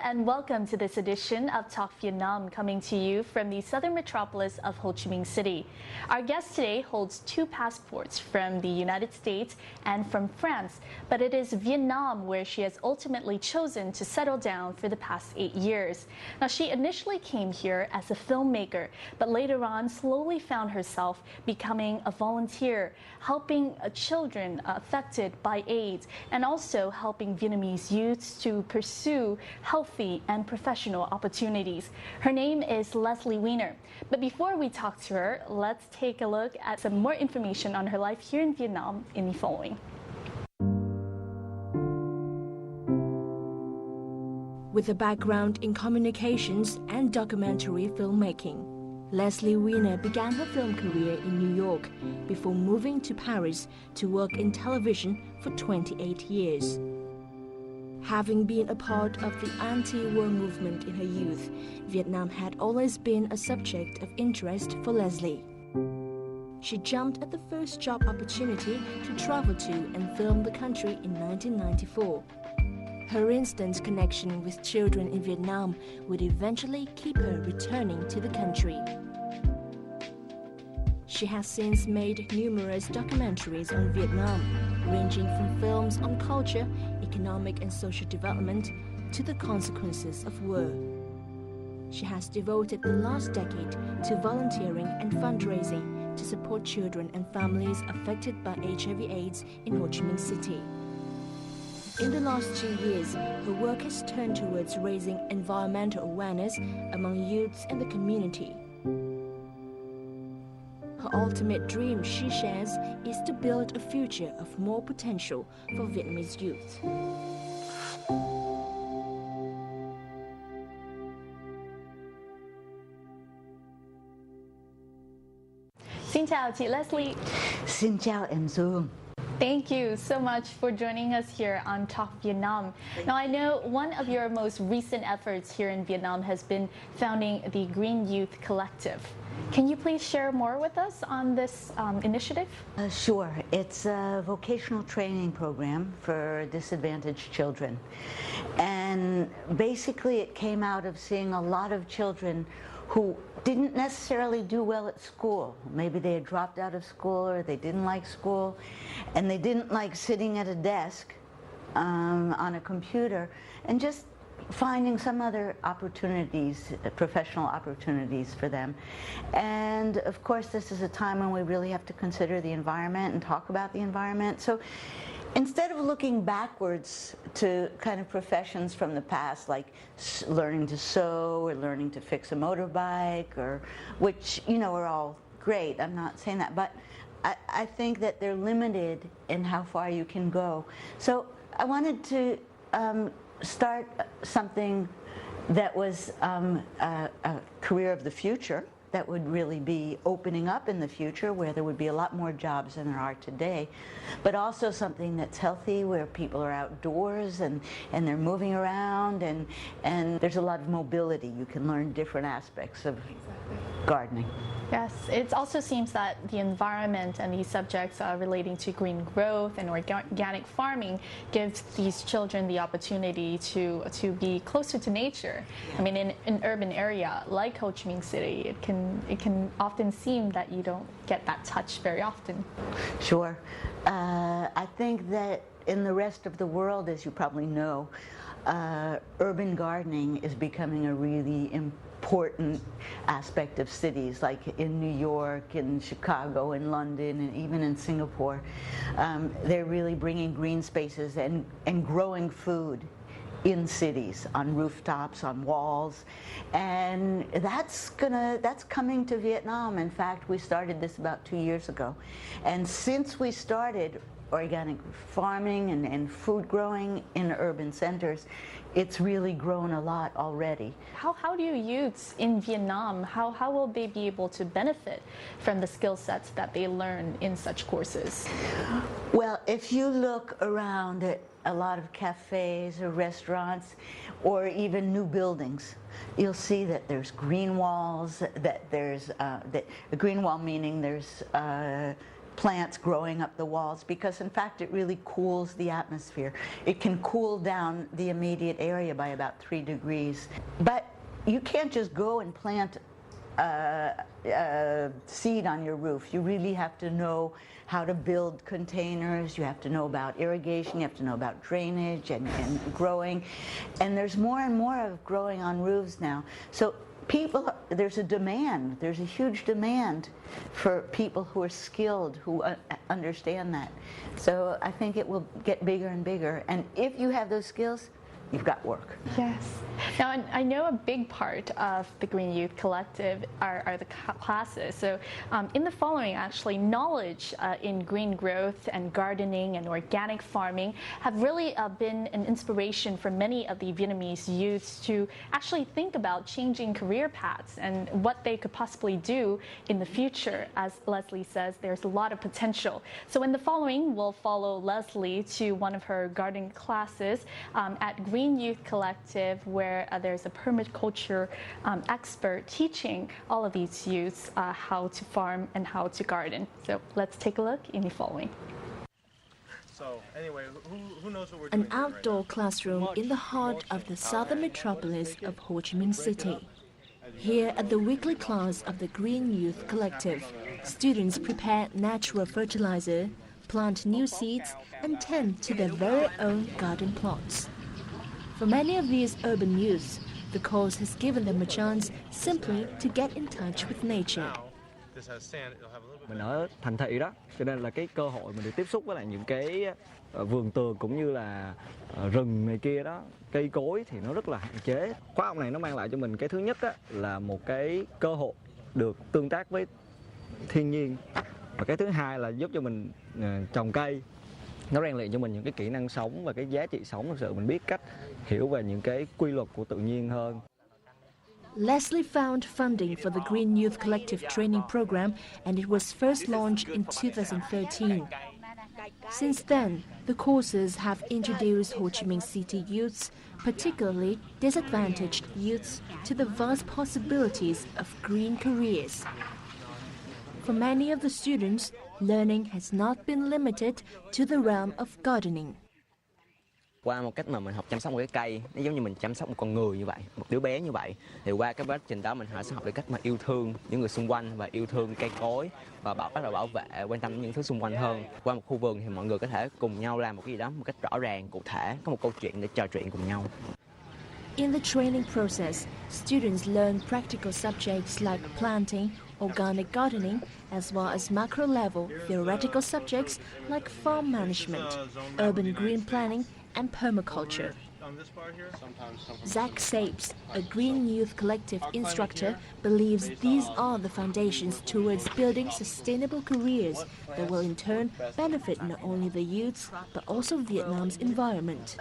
and welcome to this edition of Talk Vietnam, coming to you from the southern metropolis of Ho Chi Minh City. Our guest today holds two passports from the United States and from France, but it is Vietnam where she has ultimately chosen to settle down for the past 8 years. Now, she initially came here as a filmmaker, but later on slowly found herself becoming a volunteer, helping children affected by AIDS, and also helping Vietnamese youths to pursue healthy and professional opportunities. Her name is Lesley Wiener. But before we talk to her, let's take a look at some more information on her life here in Vietnam in the following. With a background in communications and documentary filmmaking, Lesley Wiener began her film career in New York before moving to Paris to work in television for 28 years. Having been a part of the anti-war movement in her youth, Vietnam had always been a subject of interest for Lesley. She jumped at the first job opportunity to travel to and film the country in 1994. Her instant connection with children in Vietnam would eventually keep her returning to the country. She has since made numerous documentaries on Vietnam, ranging from films on culture, economic and social development, to the consequences of war. She has devoted the last decade to volunteering and fundraising to support children and families affected by HIV/AIDS in Ho Chi Minh City. In the last 2 years, her work has turned towards raising environmental awareness among youths in the community. Her ultimate dream, she shares, is to build a future of more potential for Vietnamese youth. Xin chào chị Lesley. Xin chào em Dương. Thank you so much for joining us here on Talk Vietnam. Now, I know one of your most recent efforts here in Vietnam has been founding the Green Youth Collective. Can you please share more with us on this initiative? Sure. It's a vocational training program for disadvantaged children. And basically it came out of seeing a lot of children who didn't necessarily do well at school. Maybe they had dropped out of school or they didn't like school and they didn't like sitting at a desk on a computer, and just finding some other opportunities, professional opportunities for them. And of course this is a time when we really have to consider the environment and talk about the environment. So instead of looking backwards to kind of professions from the past, like learning to sew or learning to fix a motorbike, or which, you know, are all great, I'm not saying that, but I think that they're limited in how far you can go. So I wanted to start something that was a career of the future, that would really be opening up in the future, where there would be a lot more jobs than there are today, but also something that's healthy, where people are outdoors and they're moving around, and there's a lot of mobility. You can learn different aspects of gardening. Yes, it also seems that the environment and these subjects relating to green growth and organic farming gives these children the opportunity to be closer to nature. I mean, in an urban area like Ho Chi Minh City, it can often seem that you don't get that touch very often. Sure. I think that in the rest of the world, as you probably know, urban gardening is becoming a really important aspect of cities, like in New York, in Chicago, in London, and even in Singapore. They're really bringing green spaces and growing food in cities, on rooftops, on walls, and that's coming to Vietnam. In fact, we started this about 2 years ago, and since we started organic farming and food growing in urban centers, it's really grown a lot already. How do youths in Vietnam, how will they be able to benefit from the skill sets that they learn in such courses? Well, if you look around at a lot of cafes or restaurants or even new buildings, you'll see that there's green walls, that there's a green wall meaning there's plants growing up the walls, because in fact it really cools the atmosphere. It can cool down the immediate area by about 3 degrees. But you can't just go and plant seed on your roof. You really have to know how to build containers, you have to know about irrigation, you have to know about drainage and growing. And there's more and more of growing on roofs now. So there's a huge demand for people who are skilled, who understand that. So I think it will get bigger and bigger. And if you have those skills, you've got work. Yes. Now, I know a big part of the Green Youth Collective are the classes. So in the following, actually, knowledge in green growth and gardening and organic farming have really been an inspiration for many of the Vietnamese youths to actually think about changing career paths and what they could possibly do in the future. As Lesley says, there's a lot of potential. So in the following, we'll follow Lesley to one of her gardening classes at Green Youth Collective, where there's a permaculture expert teaching all of these youths how to farm and how to garden. So let's take a look in the following. So anyway, who knows what we're doing? An outdoor classroom in the heart of the southern metropolis of Ho Chi Minh City. Here at the weekly class of the Green Youth Collective, students prepare natural fertilizer, plant new seeds, and tend to their very own garden plots. For many of these urban youths, the course has given them a chance simply to get in touch with nature. Mình ở thành thị đó, cho nên là cái cơ hội mình được tiếp xúc với lại những cái vườn tược cũng như là rừng này kia đó, cây cối thì nó rất là hạn chế. Khóa học này nó mang lại cho mình cái thứ nhất á, là một cái cơ hội được tương tác với thiên nhiên, và cái thứ hai là giúp cho mình trồng cây. Nó rèn luyện cho mình những cái kỹ năng sống và cái giá trị sống thực sự, mình biết cách hiểu về những cái quy luật của tự nhiên hơn. Lesley found funding for the Green Youth Collective training program, and it was first launched in 2013. Since then, the courses have introduced Ho Chi Minh City youths, particularly disadvantaged youths, to the vast possibilities of green careers. For many of the students, learning has not been limited to the realm of gardening. Qua một cách mà mình học chăm sóc một cái cây, nó giống như mình chăm sóc một con người như vậy, một đứa bé như vậy. Thì qua cái quá trình đó mình sẽ học được cách mà yêu thương những người xung quanh và yêu thương cây cối và bắt đầu bảo vệ, quan tâm đến những thứ xung quanh hơn. Qua một khu vườn thì mọi người có thể cùng nhau làm một cái gì đó một cách rõ ràng, cụ thể, có một câu chuyện để trò chuyện cùng nhau. In the training process, students learn practical subjects like planting, organic gardening, as well as macro-level theoretical subjects like farm management, urban green planning, and permaculture. Zach Sapes, a Green Youth Collective instructor, believes these are the foundations towards building sustainable careers that will in turn benefit not only the youths, but also Vietnam's environment.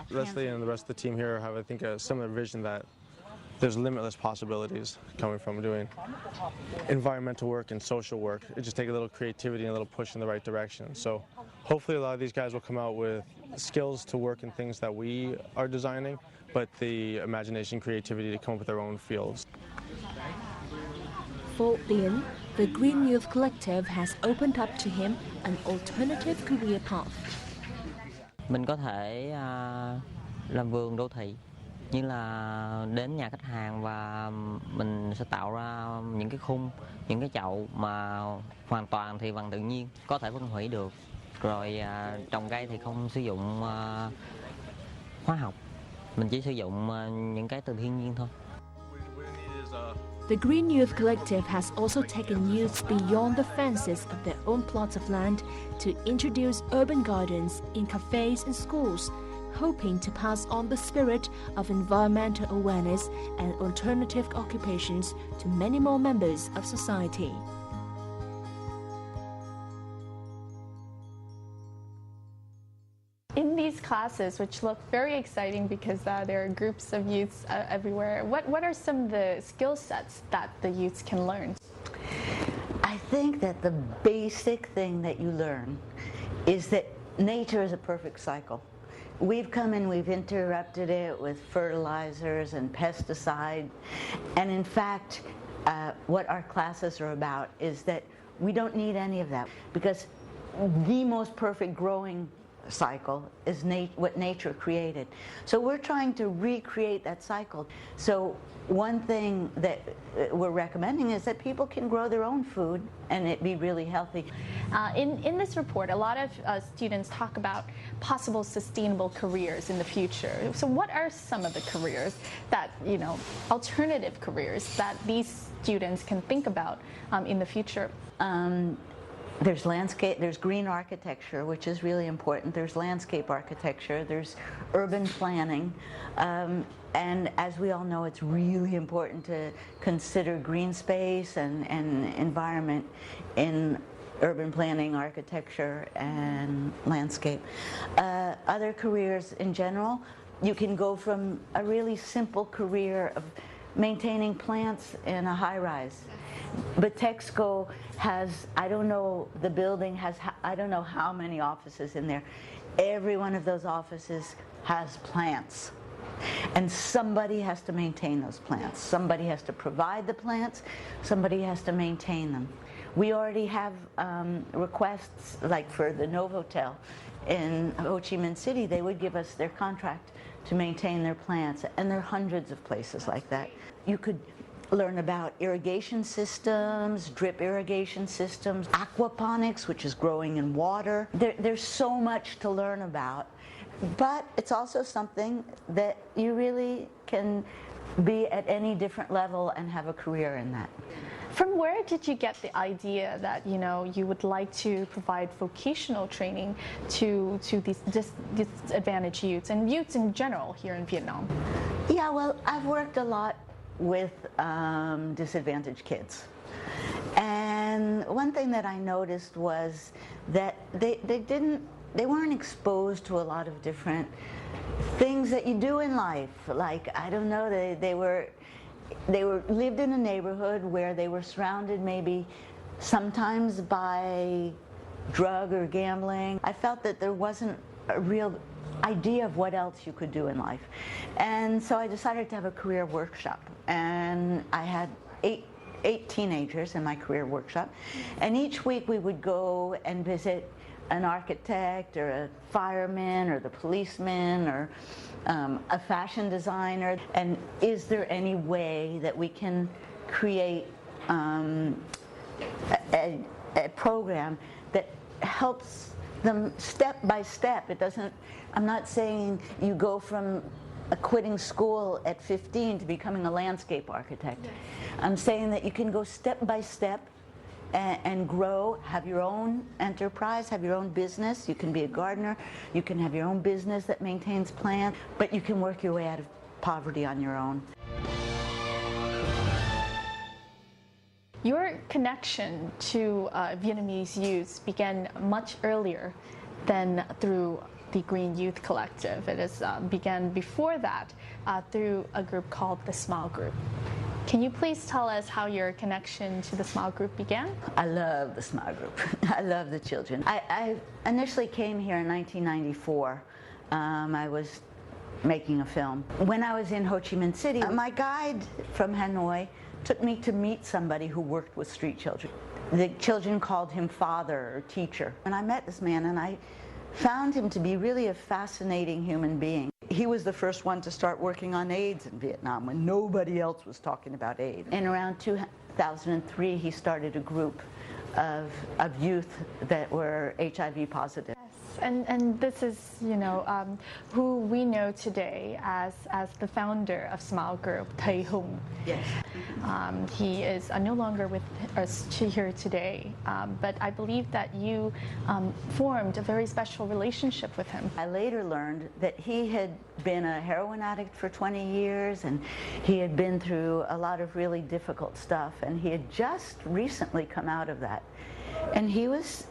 Lesley and the rest of the team here have, I think, a similar vision that there's limitless possibilities coming from doing environmental work and social work. It just takes a little creativity and a little push in the right direction. So hopefully a lot of these guys will come out with skills to work in things that we are designing, but the imagination, creativity to come up with their own fields. For Ian, the Green Youth Collective has opened up to him an alternative career path. Mình có thể làm vườn đô thị, như là đến nhà khách hàng và mình sẽ tạo ra những cái khung, những cái chậu mà hoàn toàn thì bằng tự nhiên, có thể phân hủy được. Rồi trồng cây thì không sử dụng hóa học, mình chỉ sử dụng những cái từ thiên nhiên thôi. The Green Youth Collective has also taken youths beyond the fences of their own plots of land to introduce urban gardens in cafes and schools, hoping to pass on the spirit of environmental awareness and alternative occupations to many more members of society. In these classes, which look very exciting because there are groups of youths everywhere, what are some of the skill sets that the youths can learn? I think that the basic thing that you learn is that nature is a perfect cycle. We've come in, we've interrupted it with fertilizers and pesticides, and in fact, what our classes are about is that We don't need any of that because the most perfect growing cycle is what nature created. So we're trying to recreate that cycle. So one thing that we're recommending is that people can grow their own food and it be really healthy. In this report, a lot of students talk about possible sustainable careers in the future. So what are some of the careers that, alternative careers that these students can think about in the future? There's landscape, there's green architecture, which is really important. There's landscape architecture, there's urban planning. And as we all know, it's really important to consider green space and environment in urban planning, architecture, and landscape. Other careers in general, you can go from a really simple career of maintaining plants in a high-rise. But Texco has, I don't know, the building has, I don't know how many offices in there. Every one of those offices has plants. And somebody has to maintain those plants. Somebody has to provide the plants. Somebody has to maintain them. We already have requests, like for the Novotel in Ho Chi Minh City, they would give us their contract to maintain their plants. And there are hundreds of places like that. You could learn about irrigation systems, drip irrigation systems, aquaponics, which is growing in water. There's so much to learn about, but it's also something that you really can be at any different level and have a career in that. From where did you get the idea that you would like to provide vocational training to these disadvantaged youths and youths in general here in Vietnam? Yeah, well, I've worked a lot with disadvantaged kids. And one thing that I noticed was that they weren't exposed to a lot of different things that you do in life. Like, I don't know, they lived in a neighborhood where they were surrounded maybe sometimes by drug or gambling. I felt that there wasn't a real idea of what else you could do in life. And so I decided to have a career workshop. And I had eight teenagers in my career workshop. And each week we would go and visit an architect or a fireman or the policeman or a fashion designer. And is there any way that we can create a program that helps them step by step? It doesn't, I'm not saying you go from quitting school at 15 to becoming a landscape architect. Yes. I'm saying that you can go step by step and grow, have your own enterprise, have your own business. You can be a gardener, you can have your own business that maintains plants, but you can work your way out of poverty on your own. Your connection to Vietnamese youths began much earlier than through the Green Youth Collective. It began before that through a group called the Smile Group. Can you please tell us how your connection to the Smile Group began? I love the Smile Group. I love the children. I initially came here in 1994. I was making a film. When I was in Ho Chi Minh City, my guide from Hanoi took me to meet somebody who worked with street children. The children called him father or teacher. And I met this man and I found him to be really a fascinating human being. He was the first one to start working on AIDS in Vietnam when nobody else was talking about AIDS. In around 2003, he started a group of youth that were HIV positive. And this is, who we know today as the founder of Smile Group, Thầy Hùng. Yes. He is no longer with us here today, but I believe that you formed a very special relationship with him. I later learned that he had been a heroin addict for 20 years, and he had been through a lot of really difficult stuff, and he had just recently come out of that. And he was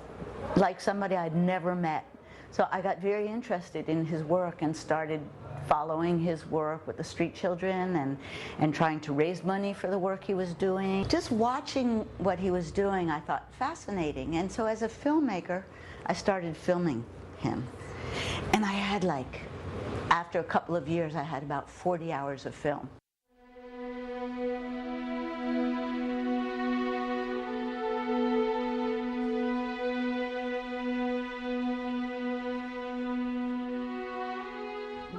like somebody I'd never met. So I got very interested in his work and started following his work with the street children and trying to raise money for the work he was doing. Just watching what he was doing, I thought fascinating. And so as a filmmaker, I started filming him. And I had after a couple of years, I had about 40 hours of film.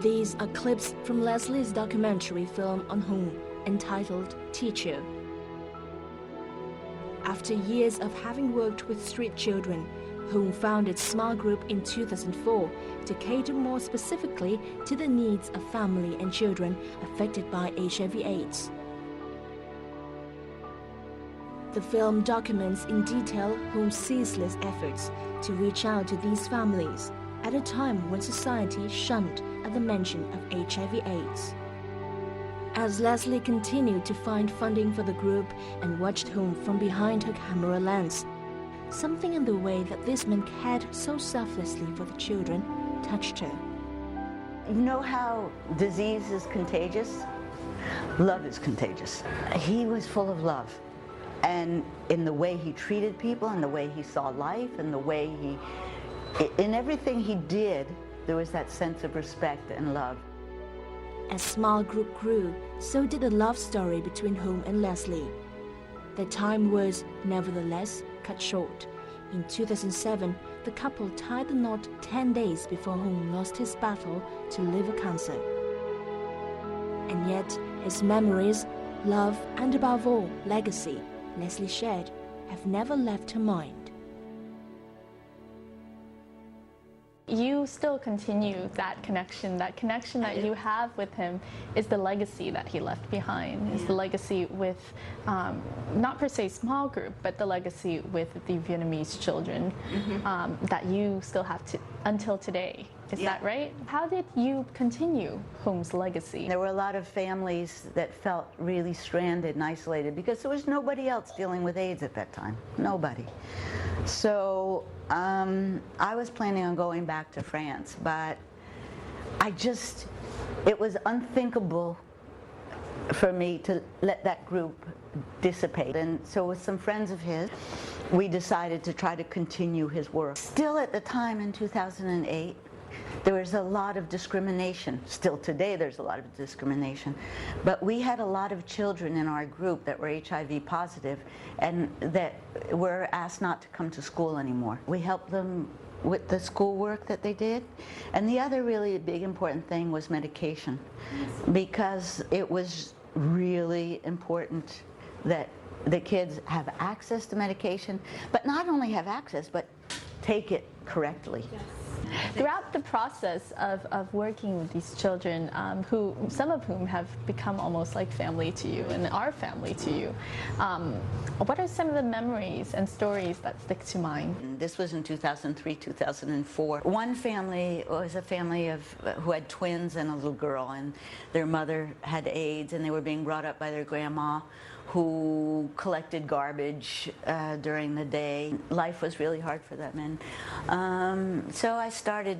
These are clips from Lesley's documentary film on Holmes, entitled Teacher. After years of having worked with street children, Holmes founded Smile Group in 2004 to cater more specifically to the needs of family and children affected by HIV/AIDS. The film documents in detail Holmes' ceaseless efforts to reach out to these families at a time when society shunned at the mention of HIV/AIDS. As Lesley continued to find funding for the group and watched Holmes from behind her camera lens, something in the way that this man cared so selflessly for the children touched her. You know how disease is contagious? Love is contagious. He was full of love. And in the way he treated people, and the way he saw life, and the way in everything he did, there was that sense of respect and love. As Smile Group grew, so did the love story between Holmes and Lesley. Their time was, nevertheless, cut short. In 2007, the couple tied the knot 10 days before Holmes lost his battle to liver cancer. And yet, his memories, love, and above all, legacy, Lesley shared, have never left her mind. You still continue that connection. That connection that you have with him is the legacy that he left behind. Is the legacy with, not per se Smile Group, but the legacy with the Vietnamese children that you still have to until today. Is that right? How did you continue Holmes' legacy? There were a lot of families that felt really stranded and isolated because there was nobody else dealing with AIDS at that time. Nobody. So I was planning on going back to France, but it was unthinkable for me to let that group dissipate. And so with some friends of his, we decided to try to continue his work. Still at the time in 2008, there was a lot of discrimination. Still today there's a lot of discrimination. But we had a lot of children in our group that were HIV positive and that were asked not to come to school anymore. We helped them with the schoolwork that they did. And the other really big important thing was medication, because it was really important that the kids have access to medication, but not only have access, but take it correctly. Throughout the process of working with these children, some of whom have become almost like family to you and are family to you, what are some of the memories and stories that stick to mind? This was in 2003, 2004. One family was a family who had twins and a little girl, and their mother had AIDS, and they were being brought up by their grandma, who collected garbage during the day. Life was really hard for them, and so I started,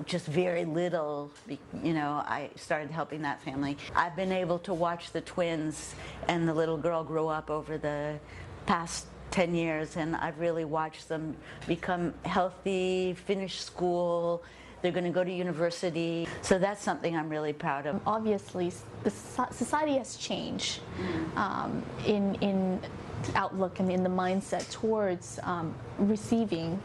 just very little, I started helping that family. I've been able to watch the twins and the little girl grow up over the past 10 years, and I've really watched them become healthy, finish school. They're going to go to university. So that's something I'm really proud of. Obviously, the society has changed in outlook and in the mindset towards receiving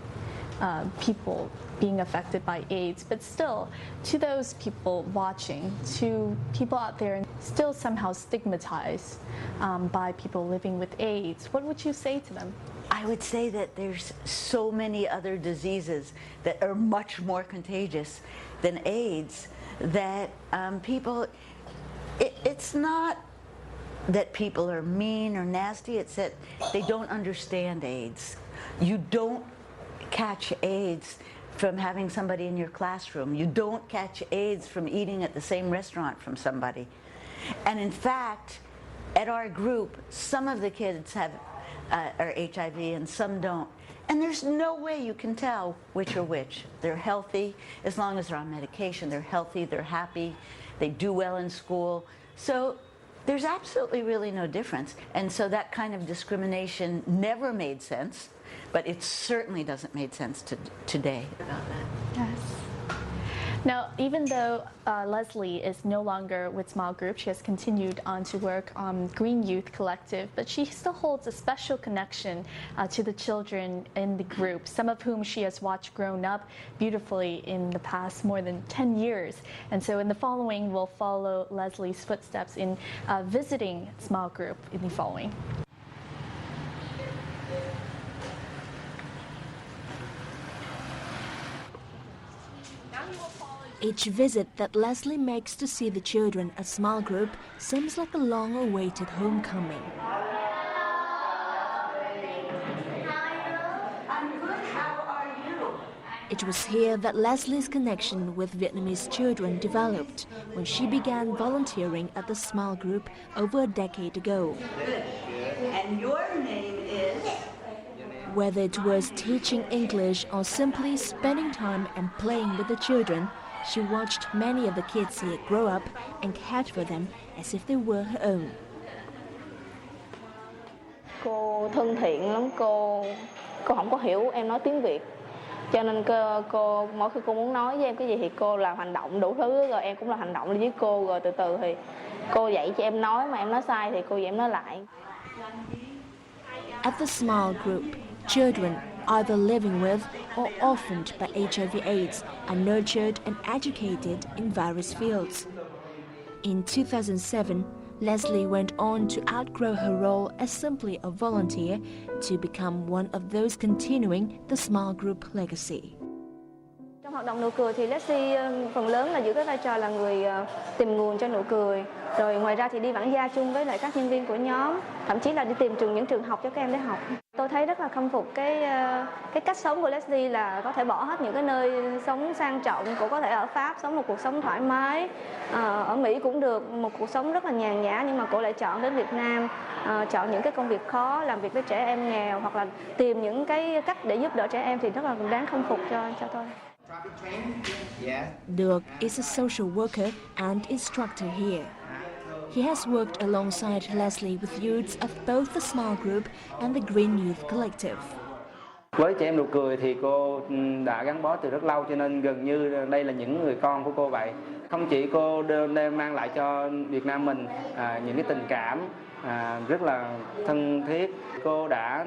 people being affected by AIDS. But still, to those people watching, to people out there still somehow stigmatized by people living with AIDS, what would you say to them? I would say that there's so many other diseases that are much more contagious than AIDS that people, it's not that people are mean or nasty, it's that they don't understand AIDS. You don't catch AIDS from having somebody in your classroom. You don't catch AIDS from eating at the same restaurant from somebody. And in fact, at our group, some of the kids are HIV and some don't. And there's no way you can tell which are which. They're healthy as long as they're on medication. They're healthy, they're happy, they do well in school. So there's absolutely really no difference. And so that kind of discrimination never made sense, but it certainly doesn't make sense today about that. Yes. Now, even though Lesley is no longer with Small Group, she has continued on to work on Green Youth Collective, but she still holds a special connection to the children in the group, some of whom she has watched grown up beautifully in the past more than 10 years. And so in the following, we'll follow Lesley's footsteps in visiting Small Group in the following. Each visit that Lesley makes to see the children at Small Group seems like a long-awaited homecoming. It was here that Lesley's connection with Vietnamese children developed when she began volunteering at the Small Group over a decade ago. And your name is? Whether it was teaching English or simply spending time and playing with the children, she watched many of the kids here grow up and cared for them as if they were her own. Cô thân thiện lắm, cô không có hiểu em nói tiếng Việt. Cho nên cô mỗi khi cô muốn nói với em cái gì thì cô làm hành động đủ thứ, rồi em cũng làm hành động với cô, rồi từ từ thì cô dạy cho em nói, mà em nói sai thì cô dạy em nói lại. At the Small Group, children either living with or orphaned by HIV/AIDS are nurtured and educated in various fields. In 2007, Lesley went on to outgrow her role as simply a volunteer to become one of those continuing the Small Group legacy. Trong hoạt động nụ cười thì Lesley phần lớn là giữ cái vai trò là người tìm nguồn cho nụ cười. Rồi ngoài ra thì đi vãng gia chung với lại các nhân viên của nhóm, thậm chí là đi tìm những trường học cho các em để học. Tôi thấy rất là khâm phục cái cách sống của Lesley, là có thể bỏ hết những cái nơi sống sang trọng, cô có thể ở Pháp sống một cuộc sống thoải mái, ở Mỹ cũng được một cuộc sống rất là nhàn nhã, nhưng mà cô lại chọn đến Việt Nam, chọn những cái công việc khó, làm việc với trẻ em nghèo, hoặc là tìm những cái cách để giúp đỡ trẻ em, thì rất là đáng khâm phục cho tôi. Dirk is a social worker and instructor here. He has worked alongside Lesley with youths of both the Small Group and the Green Youth Collective. Với trẻ em nụ cười thì cô đã gắn bó từ rất lâu, cho nên gần như đây là những người con của cô vậy. Không chỉ cô đem mang lại cho Việt Nam mình những cái tình cảm rất là thân thiết, cô đã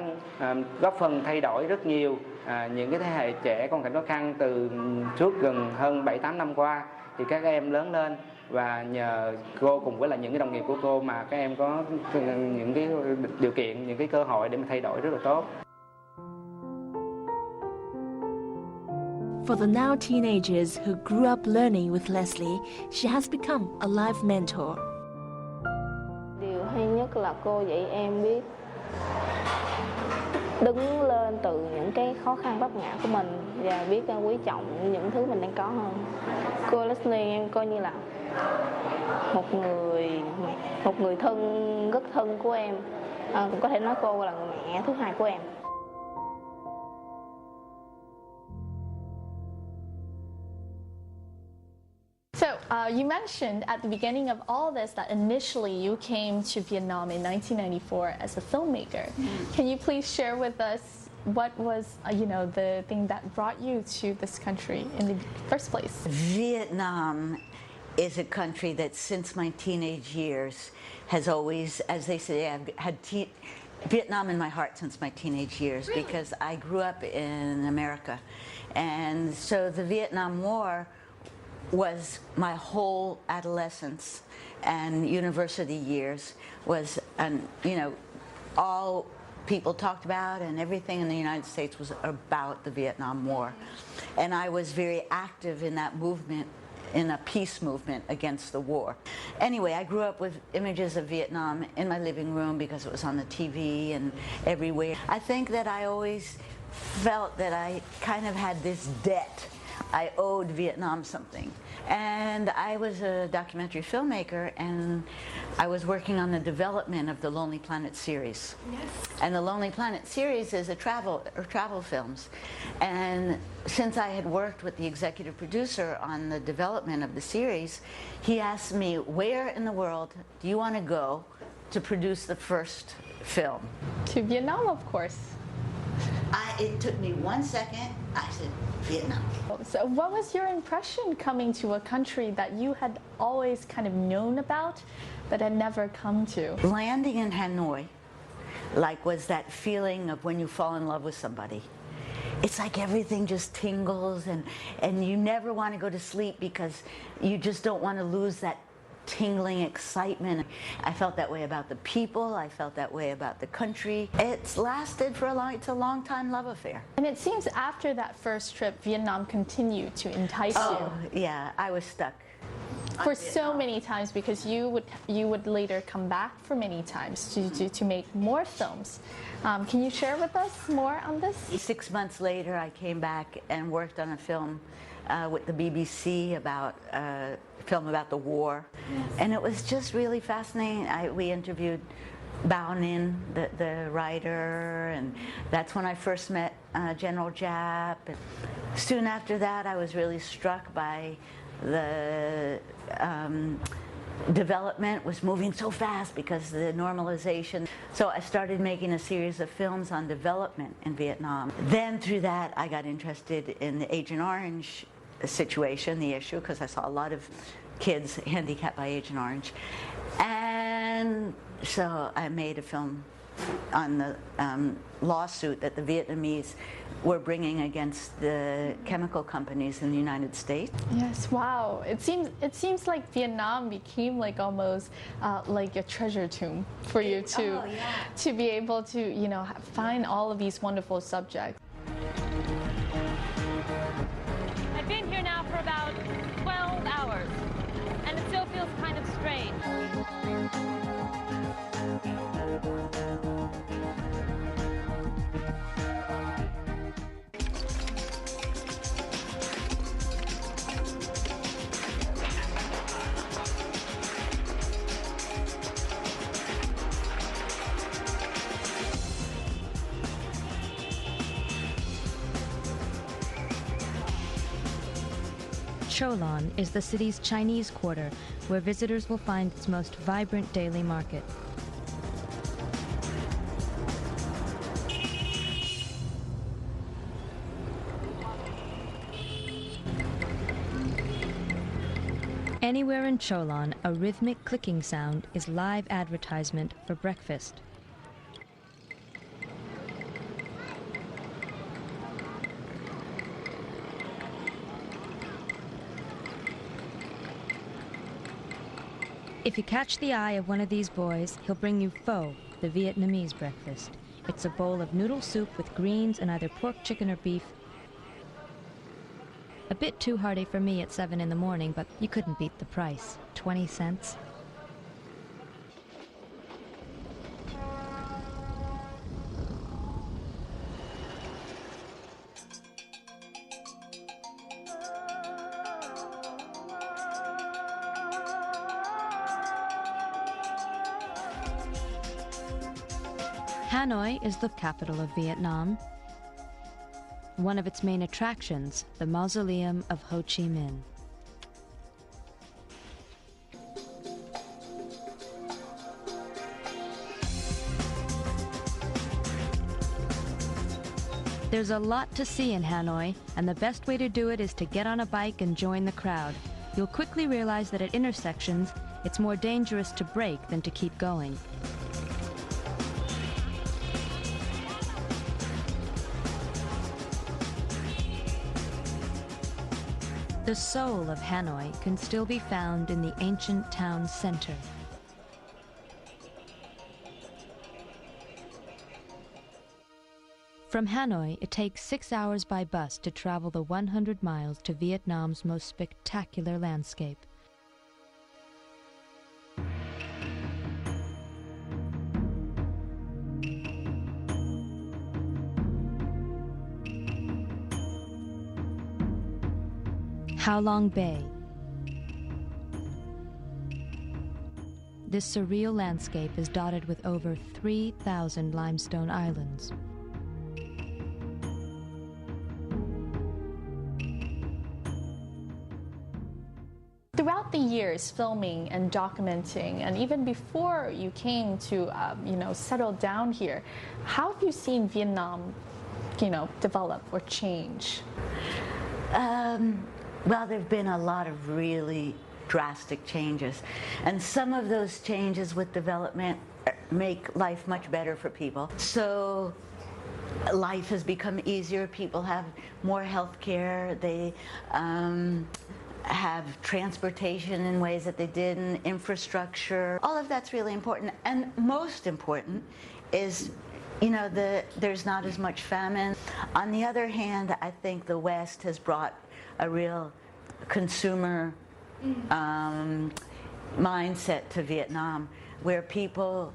góp phần thay đổi rất nhiều những cái thế hệ trẻ còn cảnh khó khăn từ suốt gần hơn 7-8 năm qua, thì các em lớn lên, và nhờ cô cùng với lại những cái đồng nghiệp của cô mà các em có những cái điều kiện, những cái cơ hội để mà thay đổi rất là tốt. For the now teenagers who grew up learning with Lesley, she has become a life mentor. Điều hay nhất là cô dạy em biết đứng lên từ những cái khó khăn vấp ngã của mình và biết quý trọng những thứ mình đang có hơn. Cô Lesley em coi như là một người thân rất thân của em, cũng có thể nói cô là người mẹ thứ hai của em. So you mentioned at the beginning of all this that initially you came to Vietnam in 1994 as a filmmaker. Can you please share with us what was, the thing that brought you to this country in the first place? Vietnam is a country that since my teenage years has always, as they say, I've had Vietnam in my heart since my teenage years, because I grew up in America. And so the Vietnam War was my whole adolescence and university years, was, all people talked about, and everything in the United States was about the Vietnam War. And I was very active in that movement, in a peace movement against the war. Anyway, I grew up with images of Vietnam in my living room because it was on the TV and everywhere. I think that I always felt that I kind of had this debt. I owed Vietnam something. And I was a documentary filmmaker, and I was working on the development of the Lonely Planet series. Yes. And the Lonely Planet series is a travel films. And since I had worked with the executive producer on the development of the series, he asked me, where in the world do you want to go to produce the first film? To Vietnam, of course. It took me 1 second. I said, Vietnam. So what was your impression coming to a country that you had always kind of known about but had never come to? Landing in Hanoi, was that feeling of when you fall in love with somebody. It's like everything just tingles and you never want to go to sleep because you just don't want to lose that tingling excitement. I felt that way about the people. I felt that way about the country. It's lasted for it's a long time love affair. And it seems after that first trip, Vietnam continued to entice you. Oh, yeah, I was stuck. For so many times, because you would later come back for many times to make more films. Can you share with us more on this? 6 months later, I came back and worked on a film with the BBC about film about the war, and it was just really fascinating. We interviewed Bao Ninh, the writer, and that's when I first met General Giap. And soon after that, I was really struck by the development was moving so fast because of the normalization. So I started making a series of films on development in Vietnam. Then through that, I got interested in the Agent Orange situation, the issue, because I saw a lot of kids handicapped by Agent Orange. And so I made a film on the lawsuit that the Vietnamese were bringing against the chemical companies in the United States. Yes, wow. It seems like Vietnam became like almost like a treasure tomb for you to be able to find all of these wonderful subjects. I've been here now for about 12 hours, and it still feels kind of strange. Cholon is the city's Chinese quarter, where visitors will find its most vibrant daily market. Anywhere in Cholon, a rhythmic clicking sound is live advertisement for breakfast. If you catch the eye of one of these boys, he'll bring you pho, the Vietnamese breakfast. It's a bowl of noodle soup with greens and either pork, chicken, or beef. A bit too hearty for me at 7 in the morning, but you couldn't beat the price. 20 cents. Hanoi is the capital of Vietnam. One of its main attractions, the Mausoleum of Ho Chi Minh. There's a lot to see in Hanoi, and the best way to do it is to get on a bike and join the crowd. You'll quickly realize that at intersections, it's more dangerous to brake than to keep going. The soul of Hanoi can still be found in the ancient town center. From Hanoi, it takes 6 hours by bus to travel the 100 miles to Vietnam's most spectacular landscape. Ha Long Bay. This surreal landscape is dotted with over 3,000 limestone islands. Throughout the years filming and documenting, and even before you came to settle down here, how have you seen Vietnam develop or change? Well, there have been a lot of really drastic changes, and some of those changes with development make life much better for people. So life has become easier. People have more health care. They have transportation in ways that they didn't, infrastructure. All of that's really important. And most important is, there's not as much famine. On the other hand, I think the West has brought a real consumer mindset to Vietnam, where people,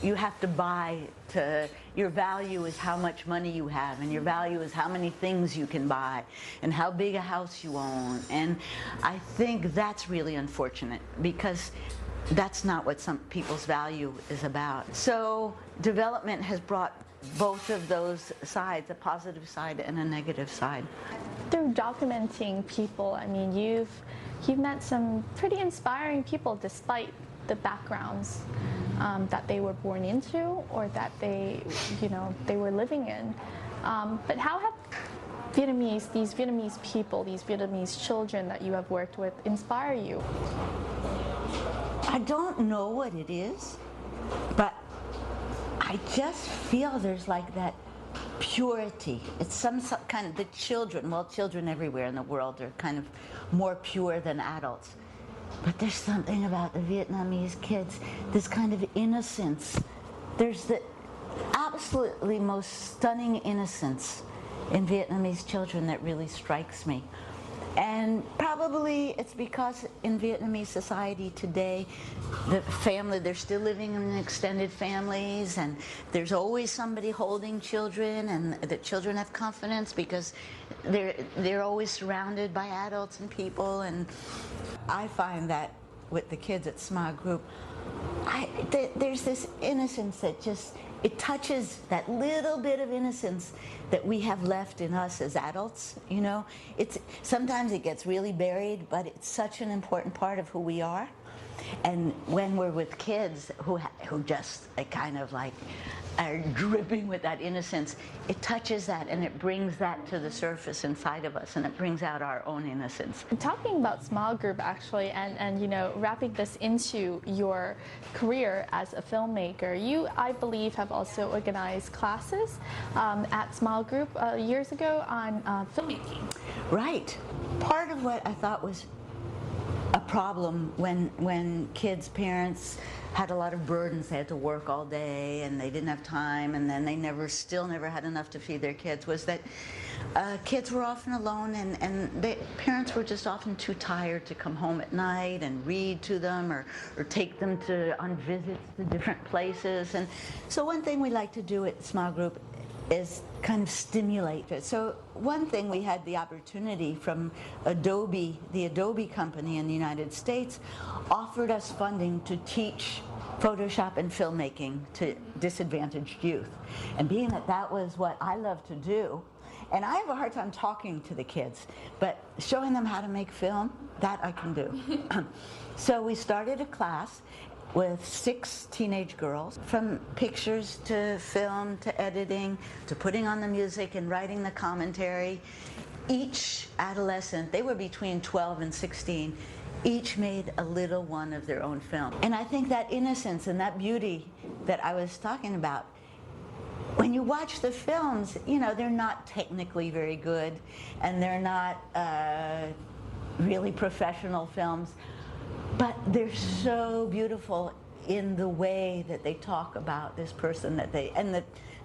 you have to buy to, your value is how much money you have, and your value is how many things you can buy, and how big a house you own. And I think that's really unfortunate, because that's not what some people's value is about. So development has brought both of those sides, a positive side and a negative side. Through documenting people, you've met some pretty inspiring people despite the backgrounds that they were born into or that they were living in. But how have these Vietnamese people, these Vietnamese children that you have worked with inspire you? I don't know what it is, but I just feel there's like that purity. It's some kind of, the children, well, children everywhere in the world are kind of more pure than adults. But there's something about the Vietnamese kids, this kind of innocence. There's the absolutely most stunning innocence in Vietnamese children that really strikes me. And probably it's because in Vietnamese society today, the family, they're still living in extended families, and there's always somebody holding children, and the children have confidence because they're always surrounded by adults and people. And I find that with the kids at Small Group, there's this innocence that just, it touches that little bit of innocence that we have left in us as adults. It's sometimes it gets really buried, but it's such an important part of who we are. And when we're with kids who just kind of like are dripping with that innocence, it touches that and it brings that to the surface inside of us, and it brings out our own innocence. Talking about Small Group, actually, and wrapping this into your career as a filmmaker, you, I believe, have also organized classes at Small Group years ago on filmmaking. Right. Part of what I thought was a problem when kids' parents had a lot of burdens, they had to work all day and they didn't have time, and then they still never had enough to feed their kids, was that kids were often alone, and parents were just often too tired to come home at night and read to them or take them on visits to different places. And so one thing we like to do at Small Group is kind of stimulate it. So one thing, we had the opportunity from Adobe, the Adobe company in the United States, offered us funding to teach Photoshop and filmmaking to disadvantaged youth. And being that was what I love to do, and I have a hard time talking to the kids, but showing them how to make film, that I can do. So we started a class with 6 teenage girls, from pictures to film to editing to putting on the music and writing the commentary. Each adolescent, they were between 12 and 16, each made a little one of their own film. And I think that innocence and that beauty that I was talking about, when you watch the films, they're not technically very good, and they're not really professional films, but they're so beautiful in the way that they talk about this person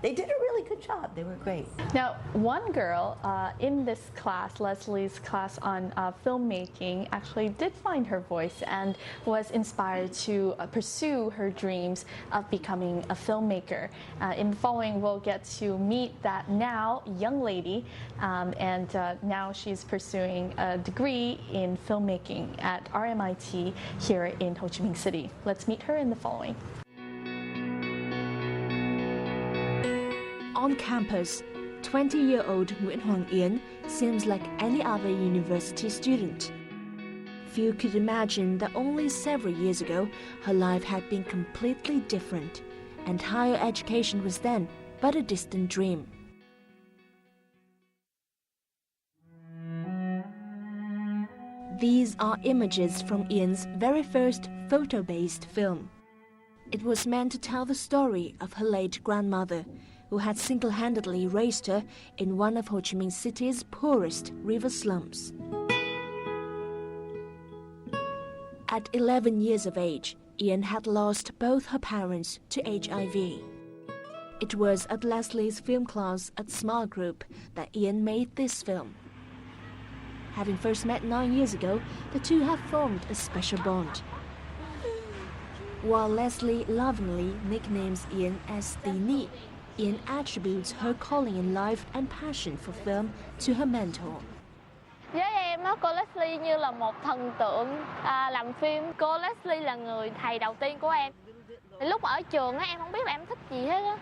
they did a really good job. They were great. Now, one girl in this class, Lesley's class on filmmaking, actually did find her voice and was inspired to pursue her dreams of becoming a filmmaker. In the following, we'll get to meet that now young lady, and now she's pursuing a degree in filmmaking at RMIT here in Ho Chi Minh City. Let's meet her in the following. On campus, 20-year-old Nguyễn Hoàng Yến seems like any other university student. Few could imagine that only several years ago, her life had been completely different, and higher education was then but a distant dream. These are images from Ian's very first photo-based film. It was meant to tell the story of her late grandmother, who had single-handedly raised her in one of Ho Chi Minh City's poorest river slums. At 11 years of age, Ian had lost both her parents to HIV. It was at Lesley's film class at Smile Group that Ian made this film. Having first met 9 years ago, the two have formed a special bond. While Lesley lovingly nicknames Ian as the Nhi, Ian attributes her calling in life and passion for film to her mentor. Với em á, cô Lesley như là một thần tượng làm phim. Cô Lesley là người thầy đầu tiên của em. Lúc ở trường á, em không biết là em thích gì hết á.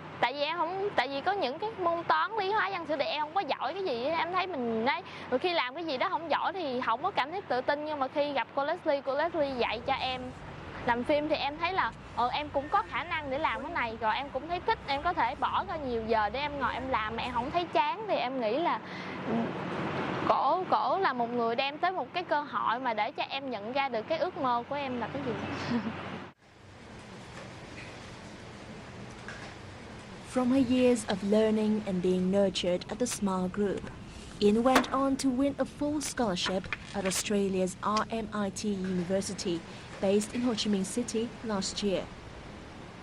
Tại vì có những cái môn toán, lý hóa, văn sử thì em không có giỏi cái gì. Em thấy mình đấy, rồi khi làm cái gì đó không giỏi thì không có cảm thấy tự tin. Nhưng mà khi gặp cô Lesley dạy cho em làm phim thì em thấy là em cũng có khả năng để làm cái này, rồi em cũng thấy thích, em có thể bỏ ra nhiều giờ để em ngồi em làm mà em không thấy chán. Thì em nghĩ là cổ là một người đem tới một cái cơ hội mà để cho em nhận ra được cái ước mơ của em là cái gì. From her years of learning and being nurtured at the Smile Group, Ian went on to win a full scholarship at Australia's RMIT University, based in Ho Chi Minh City last year.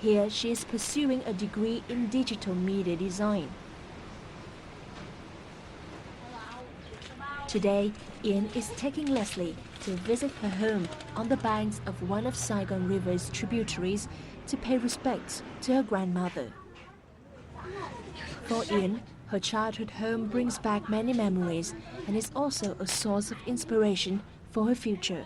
Here she is pursuing a degree in digital media design. Today, Ian is taking Lesley to visit her home on the banks of one of Saigon River's tributaries to pay respects to her grandmother. For Ian, her childhood home brings back many memories and is also a source of inspiration for her future.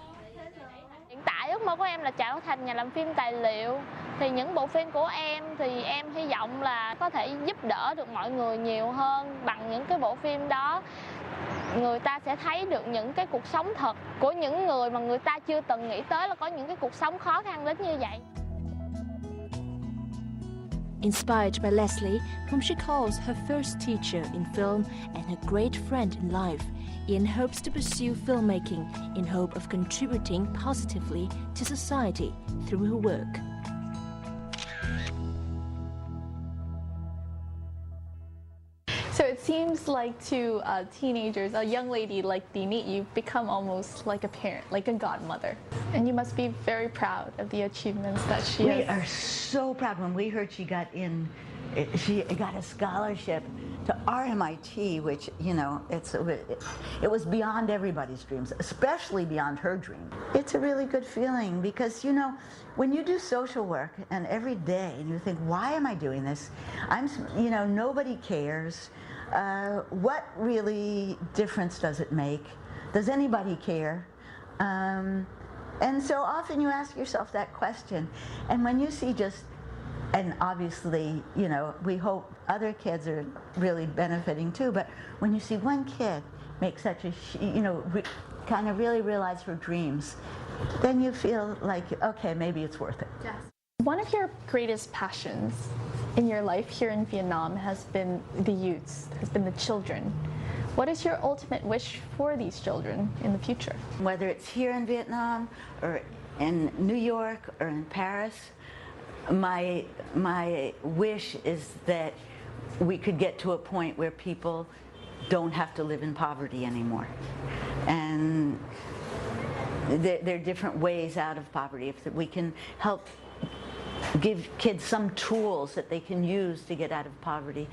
Hiện tại ước mơ của em là trở thành nhà làm phim tài liệu. Thì những bộ phim của em thì em hy vọng là có thể giúp đỡ được mọi người nhiều hơn. Bằng những cái bộ phim đó, người ta sẽ thấy được những cái cuộc sống thật của những người mà người ta chưa từng nghĩ tới là có những cái cuộc sống khó khăn đến như vậy. Inspired by Lesley, whom she calls her first teacher in film and her great friend in life, Ian hopes to pursue filmmaking in hope of contributing positively to society through her work. So it seems like to teenagers, a young lady like Dini, you've become almost like a parent, like a godmother. And you must be very proud of the achievements that she has. We are so proud. When we heard she got a scholarship to RMIT, which, you know, it was beyond everybody's dreams, especially beyond her dream. It's a really good feeling because, you know, when you do social work and every day and you think, why am I doing this? You know, nobody cares. What really difference does it make? Does anybody care? And so often you ask yourself that question. And when you see and obviously, you know, we hope other kids are really benefiting too, but when you see one kid make such a, you know, kind of really realize her dreams, then you feel like, okay, maybe it's worth it. Yes. One of your greatest passions in your life here in Vietnam has been the youths, has been the children. What is your ultimate wish for these children in the future? Whether it's here in Vietnam or in New York or in Paris, my wish is that we could get to a point where people don't have to live in poverty anymore. And there are different ways out of poverty. If we can help give kids some tools that they can use to get out of poverty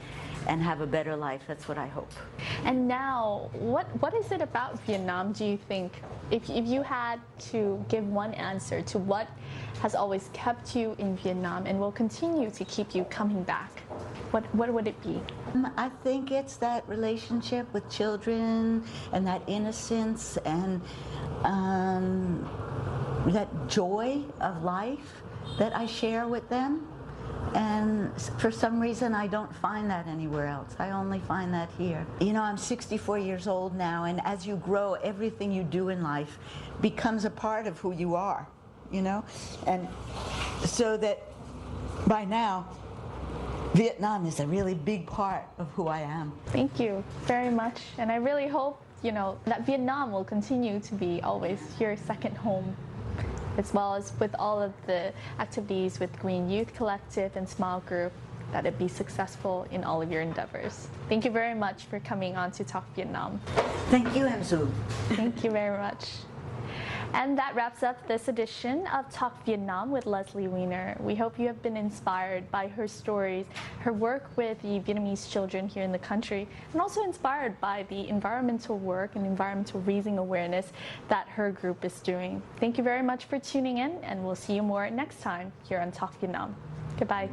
and have a better life, that's what I hope. And now, what is it about Vietnam, do you think, if you had to give one answer to what has always kept you in Vietnam and will continue to keep you coming back, what would it be? I think it's that relationship with children and that innocence and that joy of life that I share with them. And for some reason, I don't find that anywhere else. I only find that here. You know, I'm 64 years old now, and as you grow, everything you do in life becomes a part of who you are, you know? And so that by now, Vietnam is a really big part of who I am. Thank you very much, and I really hope that Vietnam will continue to be always your second home, as well as with all of the activities with Green Youth Collective and Smile Group, that it be successful in all of your endeavors. Thank you very much for coming on to Talk Vietnam. Thank you, Em Su. Thank you very much. And that wraps up this edition of Talk Vietnam with Lesley Wiener. We hope you have been inspired by her stories, her work with the Vietnamese children here in the country, and also inspired by the environmental work and environmental raising awareness that her group is doing. Thank you very much for tuning in, and we'll see you more next time here on Talk Vietnam. Goodbye.